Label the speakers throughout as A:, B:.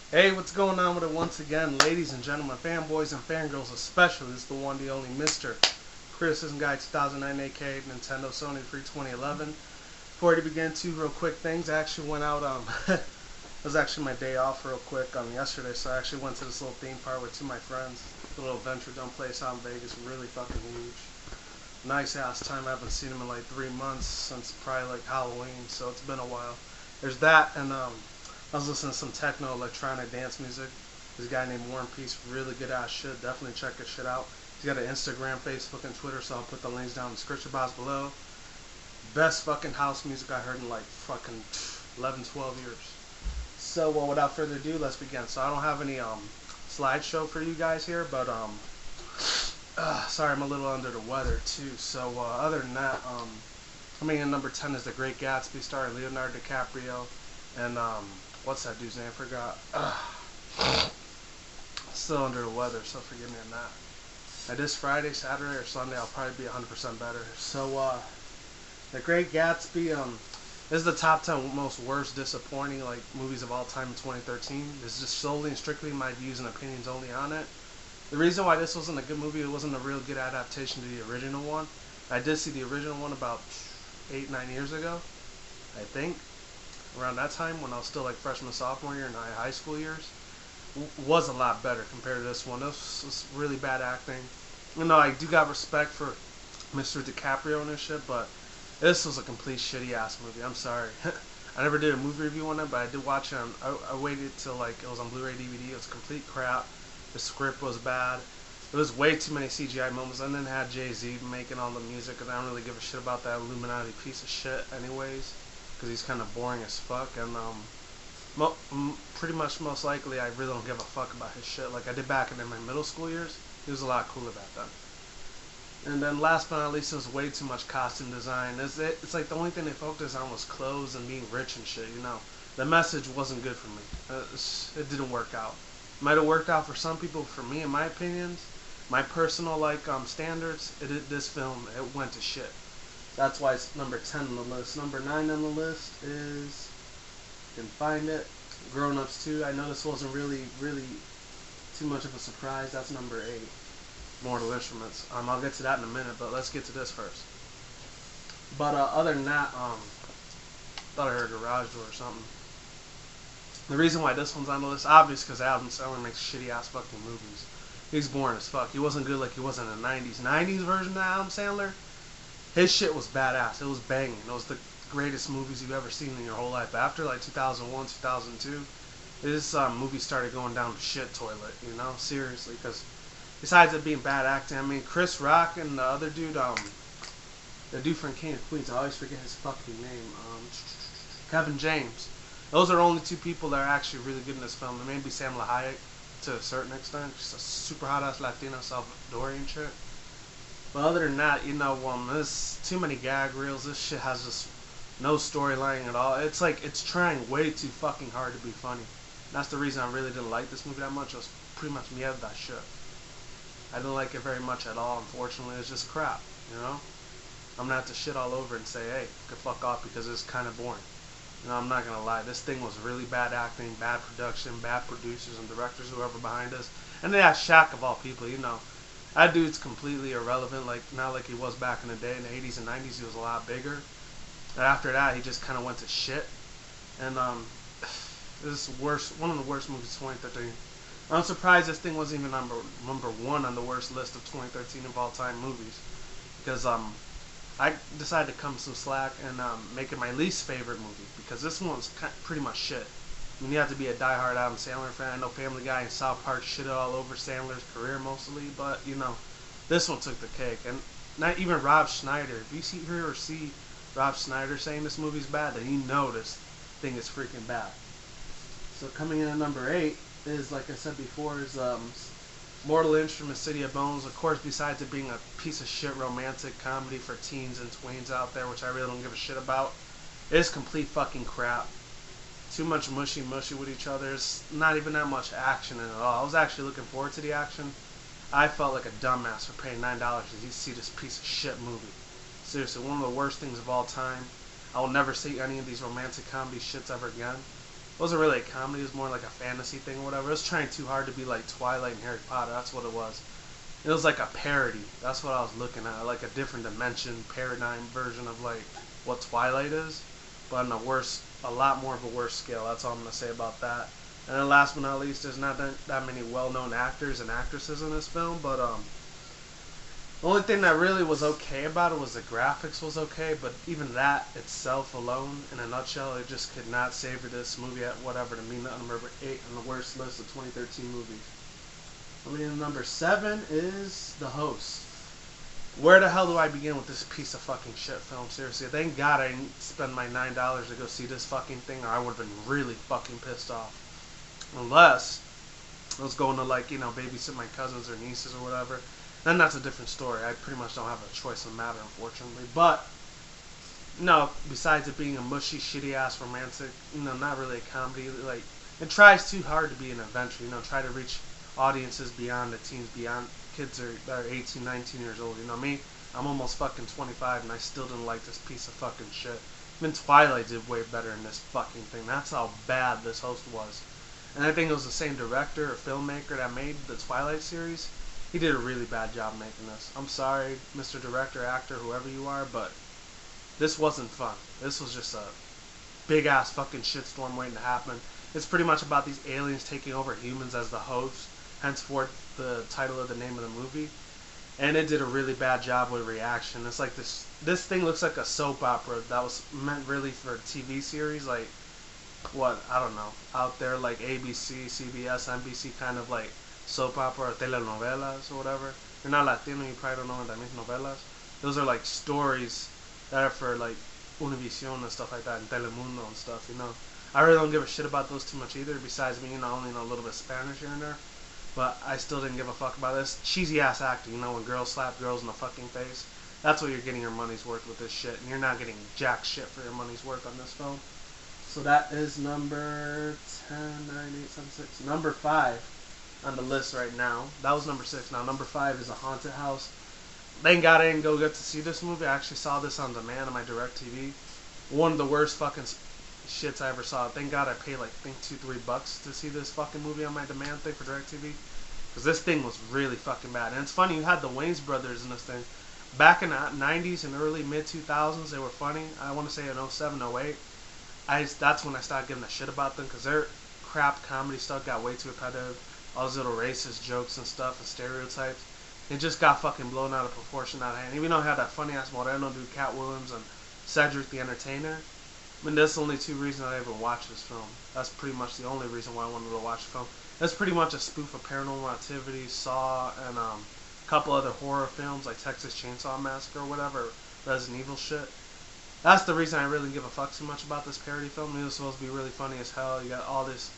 A: Hey, what's going on with it once again, ladies and gentlemen, fanboys and fangirls especially. This is the one, the only Mr. Criticism Guy 2009, aka Nintendo Sony Free 2011. Before we begin, two real quick things. I actually went out, it was actually my day off real quick yesterday, so I actually went to this little theme park with two of my friends. The little Adventure Dome place out in Vegas, really fucking huge. Nice ass time. I haven't seen them in like 3 months since probably like Halloween, so it's been a while. There's that, and I was listening to some techno electronic dance music. This guy named War and Peace, really good ass shit. Definitely check his shit out. He's got an Instagram, Facebook, and Twitter, so I'll put the links down in the description box below. Best fucking house music I heard in like fucking 11, 12 years. So without further ado, let's begin. So I don't have any slideshow for you guys here, but sorry, I'm a little under the weather too. So other than that, coming in number 10 is The Great Gatsby, starring Leonardo DiCaprio and what's that dude's name? I forgot. Still under the weather, so forgive me on that. This Friday, Saturday, or Sunday, I'll probably be 100% better. So, The Great Gatsby, this is the top 10 most worst disappointing like movies of all time in 2013. This is just solely and strictly my views and opinions only on it. The reason why this wasn't a good movie, it wasn't a real good adaptation to the original one. I did see the original one about 8, 9 years ago, I think. Around that time when I was still like freshman, sophomore year in high school years, was a lot better compared to this one. This was really bad acting. You know, I do got respect for Mr. DiCaprio and this shit, but this was a complete shitty ass movie. I'm sorry. I never did a movie review on it, but I did watch it. I waited till like it was on Blu-ray DVD. It was complete crap. The script was bad. There was way too many CGI moments, and then had Jay-Z making all the music, and I don't really give a shit about that Illuminati piece of shit anyways, because he's kind of boring as fuck, and pretty much most likely I really don't give a fuck about his shit like I did back in my middle school years. He was a lot cooler back then. And then last but not least, it was way too much costume design. It's like the only thing they focused on was clothes and being rich and shit, you know. The message wasn't good for me. It didn't work out. Might have worked out for some people. For me, in my opinions, my personal standards, this film, it went to shit. That's why it's number 10 on the list. Number 9 on the list is, you can find it, Grown Ups 2. I know this wasn't really too much of a surprise. That's number 8. Mortal Instruments. I'll get to that in a minute, but let's get to this first. But other than that, thought I heard a garage door or something. The reason why this one's on the list, obviously, because Adam Sandler makes shitty ass fucking movies. He's boring as fuck. He wasn't good like he was in the 90s. 90s version of Adam Sandler, his shit was badass. It was banging. It was the greatest movies you've ever seen in your whole life. But after like 2001, 2002, this movie started going down the shit toilet, you know? Seriously, because besides it being bad acting, I mean, Chris Rock and the other dude, the dude from King of Queens, I always forget his fucking name, Kevin James. Those are only two people that are actually really good in this film. And maybe Salma Hayek to a certain extent. She's a super hot ass Latina Salvadorian chick. But other than that, you know, there's too many gag reels. This shit has just no storyline at all. It's like it's trying way too fucking hard to be funny. And that's the reason I really didn't like this movie that much. It was pretty much me out that shit. I didn't like it very much at all. Unfortunately, it's just crap. You know, I'm gonna have to shit all over and say, hey, you can fuck off because it's kind of boring. You know, I'm not gonna lie. This thing was really bad acting, bad production, bad producers and directors, whoever behind us. And then that Shaq of all people, you know. That dude's completely irrelevant, like not like he was back in the day in the 80s and 90s. He was a lot bigger. And after that, he just kind of went to shit. And this is one of the worst movies of 2013. I'm surprised this thing wasn't even number 1 on the worst list of 2013 of all time movies, because I decided to come some slack and make it my least favorite movie, because this one's pretty much shit. I mean, you have to be a diehard Adam Sandler fan. I know Family Guy and South Park shit all over Sandler's career mostly, but you know, this one took the cake. And not even Rob Schneider. If you hear or see Rob Schneider saying this movie's bad, then you know this thing is freaking bad. So coming in at number 8 is, like I said before, is Mortal Instruments, City of Bones. Of course, besides it being a piece of shit romantic comedy for teens and tweens out there, which I really don't give a shit about, it's complete fucking crap. Too much mushy with each other. There's not even that much action in it at all. I was actually looking forward to the action. I felt like a dumbass for paying $9 to see this piece of shit movie. Seriously, one of the worst things of all time. I will never see any of these romantic comedy shits ever again. It wasn't really a comedy. It was more like a fantasy thing or whatever. It was trying too hard to be like Twilight and Harry Potter. That's what it was. It was like a parody. That's what I was looking at. Like a different dimension, paradigm version of like what Twilight is, but on a lot more of a worse scale. That's all I'm gonna say about that. And then last but not least, there's not that many well-known actors and actresses in this film, but the only thing that really was okay about it was the graphics was okay, but even that itself alone, in a nutshell, it just could not savor this movie at whatever to me. Number 8 on the worst list of 2013 movies. I mean, number 7 is The Host. Where the hell do I begin with this piece of fucking shit film? Seriously, thank God I didn't spend my $9 to go see this fucking thing, or I would have been really fucking pissed off. Unless I was going to, like, you know, babysit my cousins or nieces or whatever. Then that's a different story. I pretty much don't have a choice in the matter, unfortunately. But, no, besides it being a mushy, shitty-ass romantic, you know, not really a comedy, like, it tries too hard to be an adventure, you know, try to reach audiences beyond the teens, beyond kids that are 18, 19 years old. You know me? I'm almost fucking 25 and I still didn't like this piece of fucking shit. Even Twilight did way better in this fucking thing. That's how bad this Host was. And I think it was the same director or filmmaker that made the Twilight series. He did a really bad job making this. I'm sorry, Mr. Director, actor, whoever you are, but this wasn't fun. This was just a big ass fucking shitstorm waiting to happen. It's pretty much about these aliens taking over humans as the host, henceforth the title of the name of the movie. And it did a really bad job with reaction. It's like this thing looks like a soap opera that was meant really for a TV series, like what, I don't know, out there like ABC, CBS, NBC kind of like soap opera or telenovelas or whatever. You're not Latino, you probably don't know what that means, novelas. Those are like stories that are for like Univision and stuff like that, and Telemundo and stuff, you know. I really don't give a shit about those too much either, besides me, you know, I only know a little bit of Spanish here and there. But I still didn't give a fuck about this. Cheesy ass acting, you know, when girls slap girls in the fucking face. That's what you're getting your money's worth with this shit. And you're not getting jack shit for your money's worth on this film. So that is number 10, 9, 8, 7, 6. Number 5 on the list right now. That was number 6. Now number 5 is A Haunted House. Thank God I didn't go get to see this movie. I actually saw this on demand on my DirecTV. One of the worst fucking shits I ever saw. Thank God I paid like, I think $2-3 to see this fucking movie on my demand thing for DirecTV. Because this thing was really fucking bad. And it's funny, you had the Wayans brothers in this thing. Back in the 90s and early mid-2000s, they were funny. I want to say in 07, 08. That's when I started giving a shit about them. Because their crap comedy stuff got way too repetitive. All those little racist jokes and stuff and stereotypes. It just got fucking blown out of proportion, out of hand. Even though it had that funny ass Moreno dude, Cat Williams, and Cedric the Entertainer. I mean, that's the only 2 reasons I ever watched this film. That's pretty much the only reason why I wanted to go watch the film. That's pretty much a spoof of Paranormal Activity, Saw, and a couple other horror films like Texas Chainsaw Massacre or whatever, Resident Evil shit. That's the reason I really didn't give a fuck too much about this parody film. It was supposed to be really funny as hell. You got all this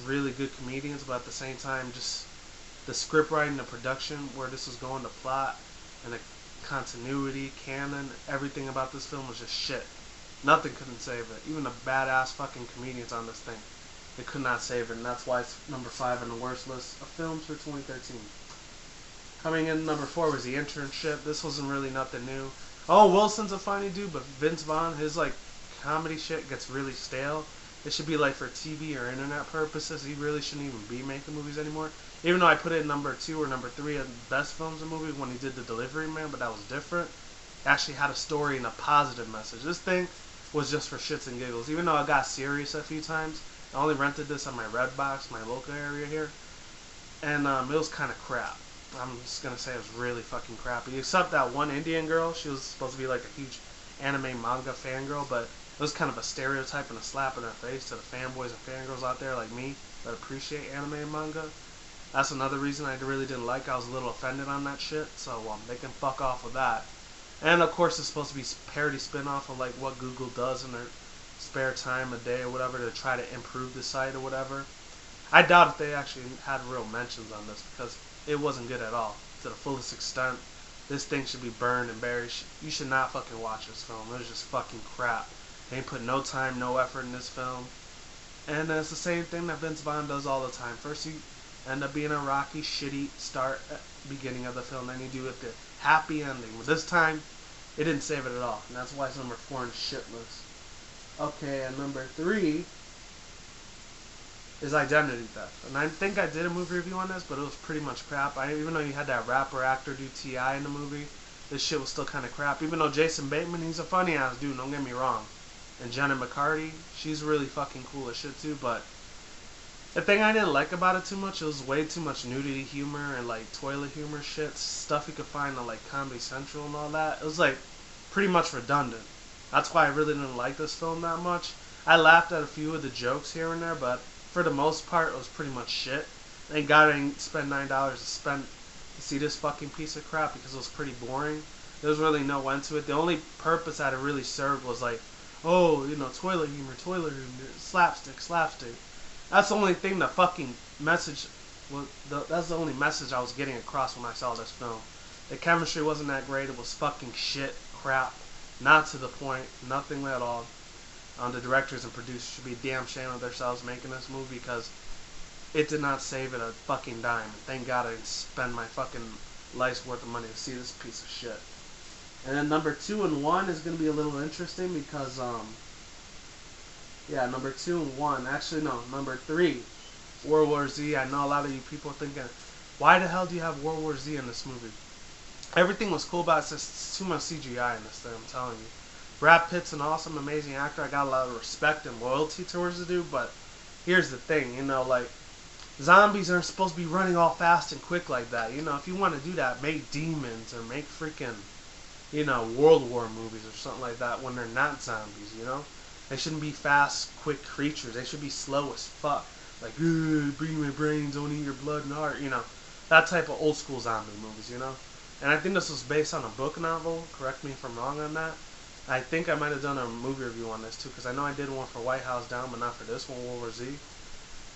A: really good comedians, but at the same time, just the script writing, the production, where this was going, the plot, and the continuity, canon, everything about this film was just shit. Nothing couldn't save it. Even the badass fucking comedians on this thing, they could not save it, and that's why it's number 5 on the worst list of films for 2013. Coming in number 4 was The Internship. This wasn't really nothing new. Oh, Wilson's a funny dude, but Vince Vaughn, his like comedy shit gets really stale. It should be like for TV or internet purposes. He really shouldn't even be making movies anymore. Even though I put it in number 2 or number 3 of the best films in movies when he did The Delivery Man, but that was different. It actually had a story and a positive message. This thing was just for shits and giggles. Even though I got serious a few times, I only rented this on my Redbox, my local area here, and it was kind of crap. I'm just gonna say it was really fucking crappy. Except that one Indian girl, she was supposed to be like a huge anime manga fangirl, but it was kind of a stereotype and a slap in her face to the fanboys and fangirls out there like me that appreciate anime and manga. That's another reason I really didn't like. I was a little offended on that shit, so they can fuck off with that. And of course, it's supposed to be parody spin-off of like what Google does in their spare time, a day or whatever, to try to improve the site or whatever. I doubt if they actually had real mentions on this because it wasn't good at all. To the fullest extent, this thing should be burned and buried. You should not fucking watch this film. It was just fucking crap. They ain't put no time, no effort in this film. And it's the same thing that Vince Vaughn does all the time. First you end up being a rocky, shitty start at beginning of the film, then you do it the happy ending. But this time, it didn't save it at all. And that's why it's number 4 on the shit list. Okay, and number 3 is identity theft. And I think I did a movie review on this, but it was pretty much crap. Even though you had that rapper actor do T.I. in the movie, this shit was still kind of crap. Even though Jason Bateman, he's a funny ass dude, don't get me wrong. And Jenna McCarty, she's really fucking cool as shit too, but the thing I didn't like about it too much, it was way too much nudity humor and like toilet humor shit, stuff you could find on like Comedy Central and all that. It was like pretty much redundant. That's why I really didn't like this film that much. I laughed at a few of the jokes here and there, but for the most part, it was pretty much shit. Thank God I didn't spend $9 to see this fucking piece of crap because it was pretty boring. There was really no end to it. The only purpose that it really served was like, oh, you know, toilet humor, slapstick. That's the only thing the fucking message was. That's the only message I was getting across when I saw this film. The chemistry wasn't that great. It was fucking shit, crap, not to the point, nothing at all. The directors and producers should be damn ashamed of themselves making this movie because it did not save it a fucking dime. And thank God I didn't spend my fucking life's worth of money to see this piece of shit. And then number 2 and 1 is going to be a little interesting because, yeah, number 2 and 1. Actually, no, number 3, World War Z. I know a lot of you people are thinking, why the hell do you have World War Z in this movie? Everything was cool, but it's just too much CGI in this thing, I'm telling you. Brad Pitt's an awesome, amazing actor. I got a lot of respect and loyalty towards the dude, but here's the thing, you know, like, zombies aren't supposed to be running all fast and quick like that. You know, if you want to do that, make demons or make freaking, you know, World War movies or something like that when they're not zombies, you know? They shouldn't be fast, quick creatures. They should be slow as fuck. Like, bring my brains, don't eat your blood and heart, you know? That type of old school zombie movies, you know? And I think this was based on a book novel. Correct me if I'm wrong on that. I think I might have done a movie review on this too, because I know I did one for White House Down, but not for this one, World War Z.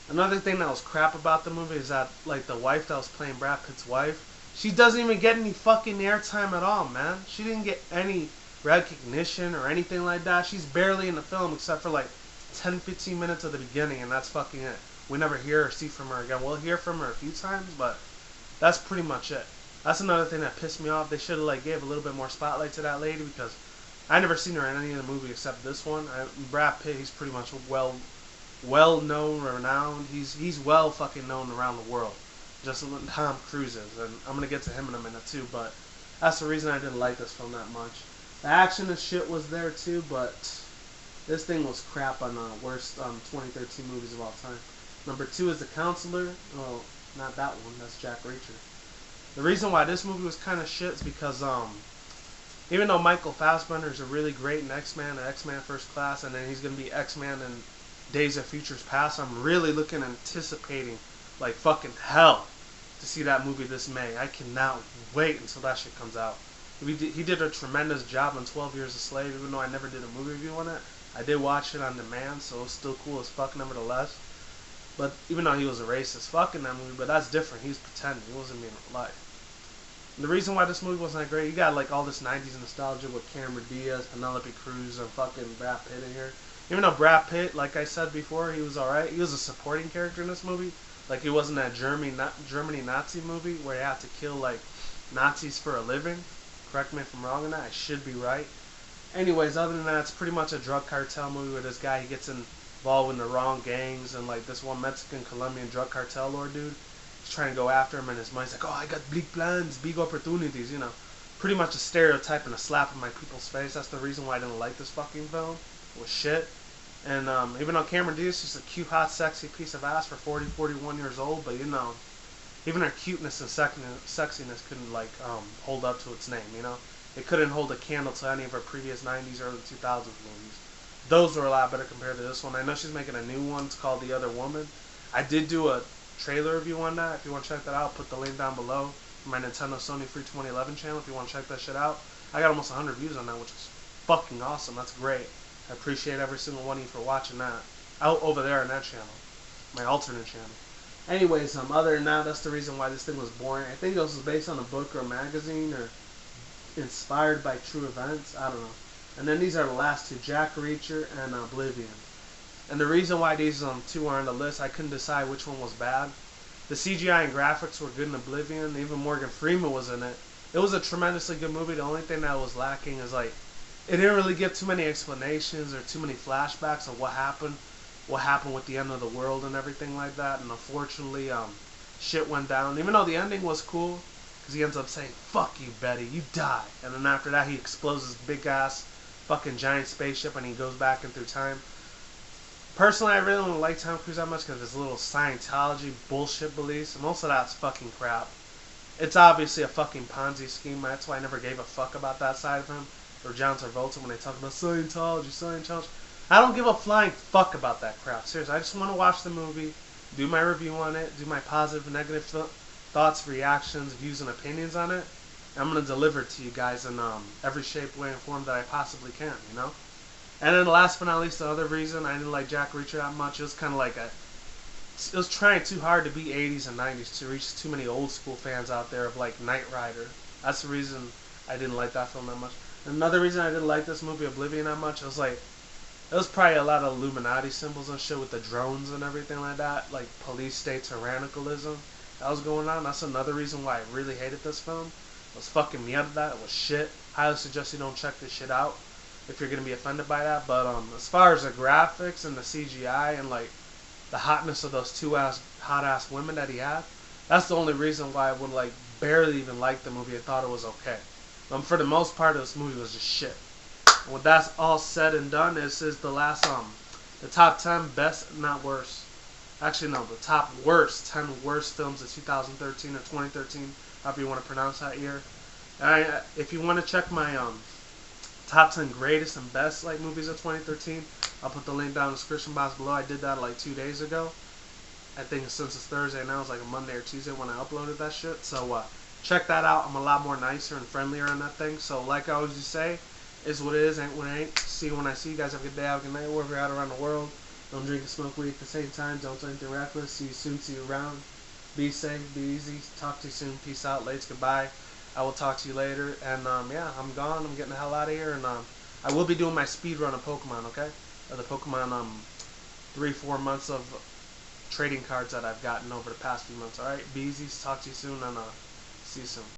A: Another thing that was crap about the movie is that, like, the wife that was playing Brad Pitt's wife, she doesn't even get any fucking airtime at all, man. She didn't get any recognition or anything like that. She's barely in the film except for like 10-15 minutes at the beginning, and that's fucking it. We never hear or see from her again. We'll hear from her a few times, but that's pretty much it. That's another thing that pissed me off. They should have like gave a little bit more spotlight to that lady because I never seen her in any of the movie except this one. Brad Pitt, he's pretty much well known, renowned. He's well fucking known around the world. Just like Tom Cruise is, and I'm gonna get to him in a minute too. But that's the reason I didn't like this film that much. The action and shit was there too, but this thing was crap on the worst 2013 movies of all time. Number 2 is The Counselor. Oh, not that one. That's Jack Reacher. The reason why this movie was kind of shit is because even though Michael Fassbender is a really great in X-Men, X-Men First Class, and then he's gonna be X-Men in Days of Futures Past, I'm really anticipating like fucking hell to see that movie this May. I cannot wait until that shit comes out. He did a tremendous job on 12 Years a Slave, even though I never did a movie review on it. I did watch it on demand, so it's still cool as fuck nevertheless. But even though he was a racist fuck in that movie, but that's different. He was pretending. He wasn't being alive. And the reason why this movie wasn't that great, you got like all this 90s nostalgia with Cameron Diaz, Penelope Cruz, and fucking Brad Pitt in here. Even though Brad Pitt, like I said before, he was alright. He was a supporting character in this movie. Like he wasn't that Germany Nazi movie where he had to kill like Nazis for a living. Correct me if I'm wrong on that. I should be right. Anyways, other than that, it's pretty much a drug cartel movie where this guy, he gets involved in the wrong gangs, and like this one Mexican Colombian drug cartel lord dude, he's trying to go after him, and his mind's like, oh, I got big plans, big opportunities, you know. Pretty much a stereotype and a slap in my people's face. That's the reason why I didn't like this fucking film. It was shit. And even though Cameron Diaz is a cute, hot, sexy piece of ass for 40, 41 years old, but you know, even her cuteness and sexiness couldn't like hold up to its name, you know. It couldn't hold a candle to any of her previous 90s, early 2000s movies. Those were a lot better compared to this one. I know she's making a new one. It's called The Other Woman. I did do a trailer review on that. If you want to check that out, I'll put the link down below for my Nintendo Sony Free 2011 channel if you want to check that shit out. I got almost 100 views on that, which is fucking awesome. That's great. I appreciate every single one of you for watching that. Out over there on that channel. My alternate channel. Anyways, other than that, that's the reason why this thing was boring. I think it was based on a book or a magazine or inspired by true events. I don't know. And then these are the last two, Jack Reacher and Oblivion. And the reason why these two are on the list, I couldn't decide which one was bad. The CGI and graphics were good in Oblivion. Even Morgan Freeman was in it. It was a tremendously good movie. The only thing that was lacking is like, it didn't really give too many explanations or too many flashbacks of what happened what happened with the end of the world and everything like that. And unfortunately, shit went down. Even though the ending was cool, because he ends up saying, "Fuck you, Betty, you die." And then after that, he explodes his big ass fucking giant spaceship and he goes back in through time. Personally, I really don't like Tom Cruise that much because of his little Scientology bullshit beliefs. Most of that's fucking crap. It's obviously a fucking Ponzi scheme. That's why I never gave a fuck about that side of him. Or John Travolta when they talk about Scientology. I don't give a flying fuck about that crap. Seriously, I just want to watch the movie, do my review on it, do my positive and negative thoughts, reactions, views, and opinions on it. And I'm going to deliver it to you guys in every shape, way, and form that I possibly can, you know? And then last but not least, the other reason I didn't like Jack Reacher that much, it was kind of like it was trying too hard to be 80s and 90s to reach too many old school fans out there of like Knight Rider. That's the reason I didn't like that film that much. And another reason I didn't like this movie Oblivion that much, it was probably a lot of Illuminati symbols and shit with the drones and everything like that, like police state tyrannicalism that was going on. That's another reason why I really hated this film. It was fucking me up. That it was shit. Highly suggest you don't check this shit out if you're gonna be offended by that. But as far as the graphics and the CGI and like the hotness of those hot ass women that he had, that's the only reason why I would like barely even like the movie. I thought it was okay. For the most part, this movie was just shit. And with that all said and done, this is the last the top 10 best, not worst. Actually, no, the top worst 10 worst films of 2013 or 2013, however you want to pronounce that year. And if you want to check my top 10 greatest and best like movies of 2013, I'll put the link down in the description box below. I did that like 2 days ago. I think since it's Thursday now, it's like a Monday or Tuesday when I uploaded that shit. So check that out. I'm a lot more nicer and friendlier on that thing. So like I always say, is what it is, ain't what it ain't. See you when I see you guys. Have a good day, have a good night, wherever you're at around the world. Don't drink and smoke weed at the same time. Don't do anything reckless. See you soon. See you around. Be safe. Be easy. Talk to you soon. Peace out. Ladies, goodbye. I will talk to you later. And yeah, I'm gone. I'm getting the hell out of here. And I will be doing my speed run of Pokemon, okay? The Pokemon 3-4 months of trading cards that I've gotten over the past few months. Alright, be easy. Talk to you soon. And see you soon.